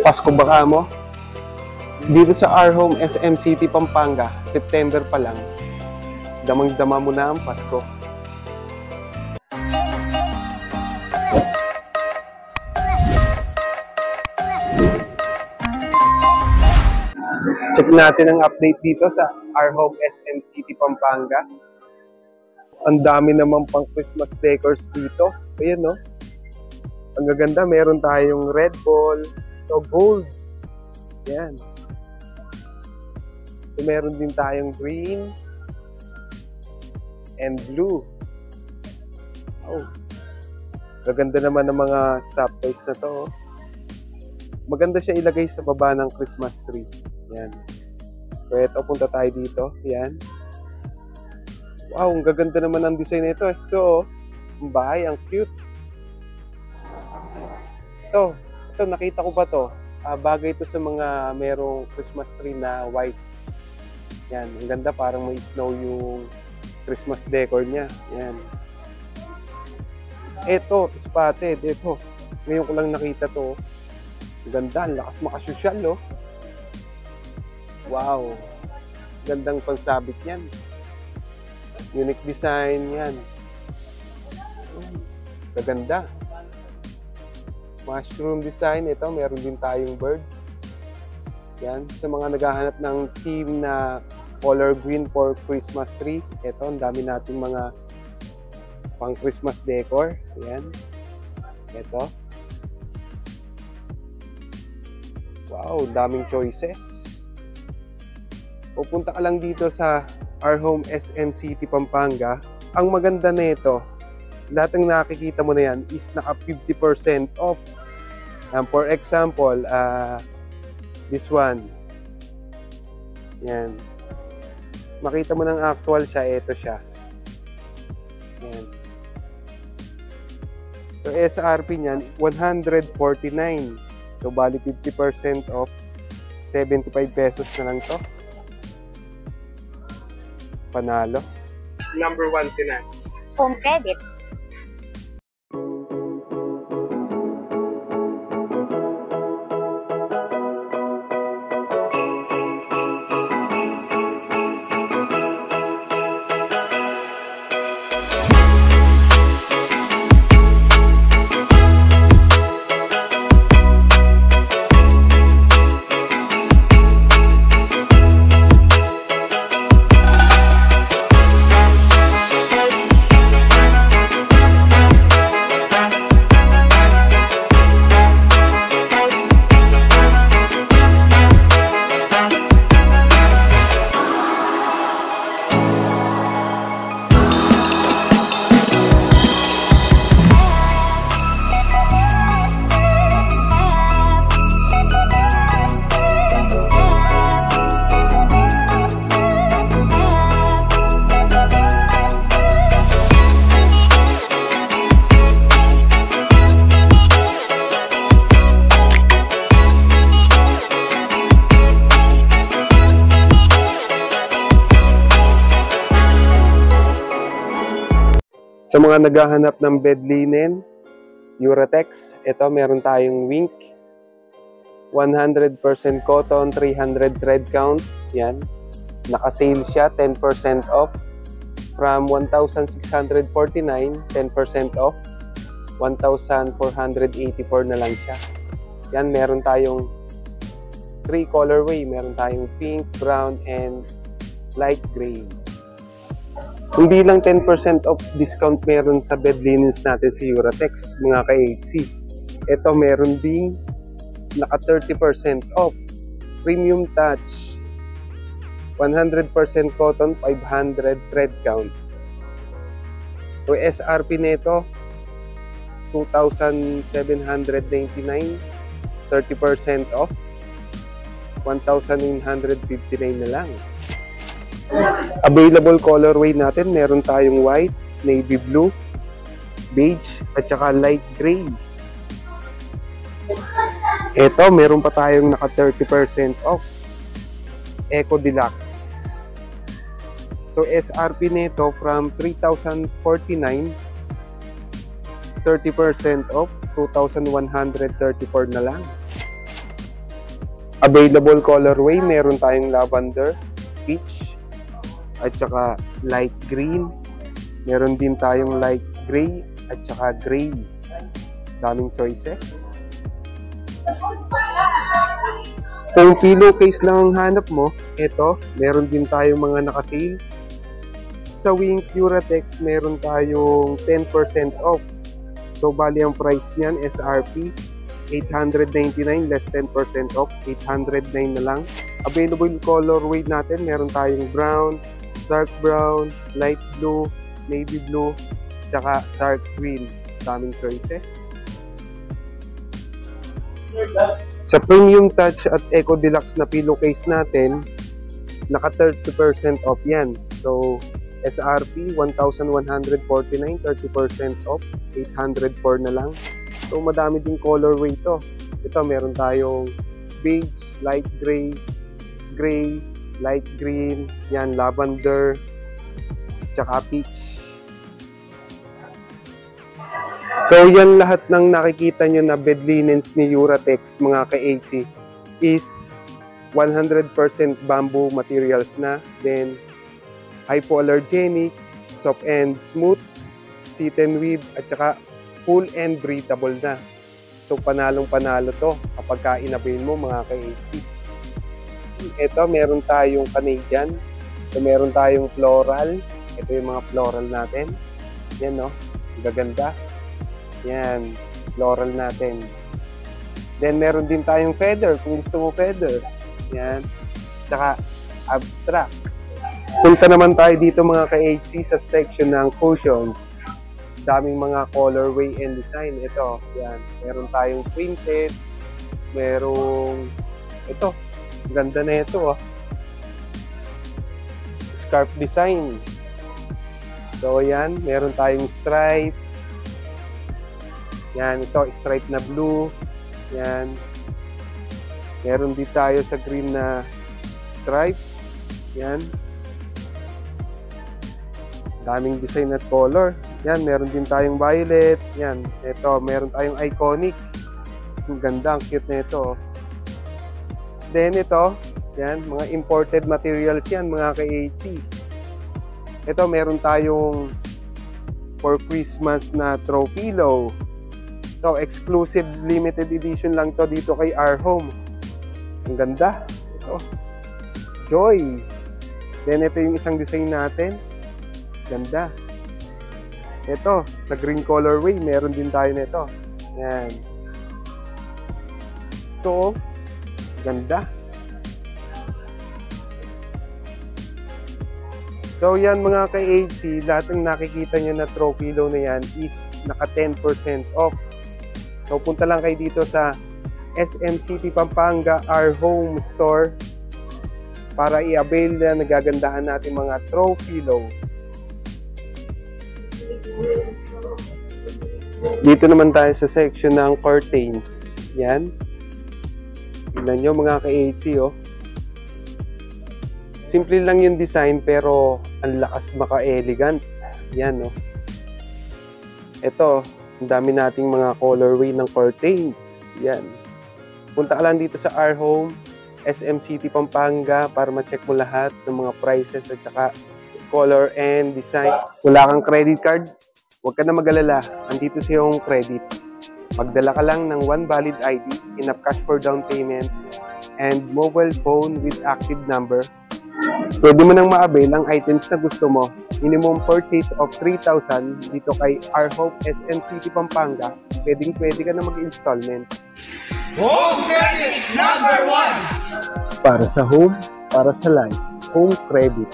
Pasko baka mo? Dito sa Our Home SM City, Pampanga, September pa lang, damang-dama mo na ang Pasko. Check natin ang update dito sa Our Home SM City, Pampanga. Ang dami naman pang Christmas decors dito. Ayan, no? Ang gaganda, meron tayong red ball, so gold. Ayan. So, meron din tayong green and blue. Oh. Gaganda naman ng mga stop toys na to. Maganda siya ilagay sa baba ng Christmas tree. Yan. So, ito, punta tayo dito. Yan. Wow, ang gaganda naman ang design nito. Ito, ang bahay, ang cute. Ito, nakita ko ba to? Bagay ito sa mga merong Christmas tree na white. Yan, ang ganda, parang may snow yung Christmas decor niya. Yan. Ito, spotted. Ito, ngayon ko lang nakita to. Ang ganda, ang lakas makasosyal, oh. Wow, gandang pansabit yan. Unique design yan. Gaganda. Mushroom design. Ito, meron din tayong bird. Yan. Sa mga naghahanap ng theme na color green for Christmas tree. Ito, ang dami nating mga pang Christmas decor. Yan. Ito. Wow, daming choices. Pupunta ka lang dito sa Our Home SM City, Pampanga. Ang maganda nito, lahat ng nakikita mo na yan is naka 50% off. For example, this one. Yan. Makita mo ng actual siya, ito siya. Yan. So, SRP niyan, 149. So, bali 50% off. 75 pesos na lang to. Panalo. Number 1 finance. Home credit. Sa mga naghahanap ng bed linen, Uratex, ito meron tayong Wink. 100% cotton, 300 thread count. Yan. Naka-sale siya, 10% off. From 1,649, 10% off. 1,484 na lang siya. Yan, meron tayong 3 colorway. Meron tayong pink, brown, and light gray. Hindi lang 10% off discount meron sa bed linens natin sa Uratex, mga ka-AC. Ito meron ding naka 30% off. Premium touch. 100% cotton, 500 thread count. So SRP nito, 2,799, 30% off. 1,959 na lang. Available colorway natin, meron tayong white, navy blue, beige, at saka light gray. Ito, meron pa tayong naka 30% off. Eco Deluxe. So, SRP nito from 3,049, 30% off, 2,134 na lang. Available colorway, meron tayong lavender, peach, at saka light green. Meron din tayong light gray at saka gray. Daming choices. Kung pillowcase lang ang hanap mo, ito, meron din tayong mga nakasale. Sa Wing Curatex, meron tayong 10% off. So, bali ang price niyan, SRP, $899, less 10% off, $809 na lang. Available colorway natin, meron tayong brown, dark brown, light blue, navy blue, tsaka dark green. Daming choices. Sa Premium Touch at Eco Deluxe na pillowcase natin, naka 30% off yan. So, SRP, $1,149, 30% off, $804 na lang. So, madami din colorway to. Ito, meron tayong beige, light gray, gray, light green, yan, lavender, tsaka peach. So, yan lahat ng nakikita nyo na bed linens ni Uratex, mga ka-AC, is 100% bamboo materials na. Then, hypoallergenic, soft and smooth, sit and weave, at saka full and breathable na. So, panalong-panalo to kapag inabail mo, mga ka-AC. Ito, meron tayong Canadian. Ito, meron tayong floral. Ito yung mga floral natin. Yan, no? Gaganda. Yan, floral natin. Then, meron din tayong feather, kung gusto mo feather. Yan. Tsaka, abstract. Punta naman tayo dito, mga ka-HC, sa section ng cushions. Daming mga colorway and design. Ito, yan. Meron tayong printed. Merong, ito, ganda na ito, oh. Scarf design. So, yan. Meron tayong stripe. Yan, ito, stripe na blue. Yan. Meron din tayo sa green na stripe. Yan. Daming design at color. Yan, meron din tayong violet. Yan, ito, meron tayong iconic. Ang ganda, ang cute na ito. Then ito, yan, mga imported materials yan, mga ka-HC. Ito, meron tayong for Christmas na throw pillow. Ito, exclusive limited edition lang to dito kay Our Home. Ang ganda. Ito, Joy. Then ito yung isang design natin. Ganda. Ito, sa green colorway, meron din tayo nito. Yan. Ito, ganda. So, yan mga ka-AC, lahat ng nakikita nyo na throw pillow na yan is naka 10% off. So, punta lang kayo dito sa SM City Pampanga, Our Home Store, para i-avail na nagagandahan natin mga throw pillow. Dito naman tayo sa section ng curtains. Yan. Tignan nyo mga ka-AC, oh. Simple lang yung design pero ang lakas maka-elegant. Yan, oh. Ito, ang dami nating mga colorway ng curtains. Yan. Punta ka lang dito sa Our Home, SM City Pampanga para ma-check mo lahat ng mga prices at saka color and design. Wala kang credit card? Huwag ka na mag-alala. Andito si Home Credit. Magdala ka lang ng one valid ID, enough cash for down payment, and mobile phone with active number. Pwede mo nang ma-avail ang items na gusto mo. Minimum purchase of 3,000 dito kay Our Home SM City Pampanga. Pwede ka na mag-installment. Home Credit #1! Para sa home, para sa life. Home Credit.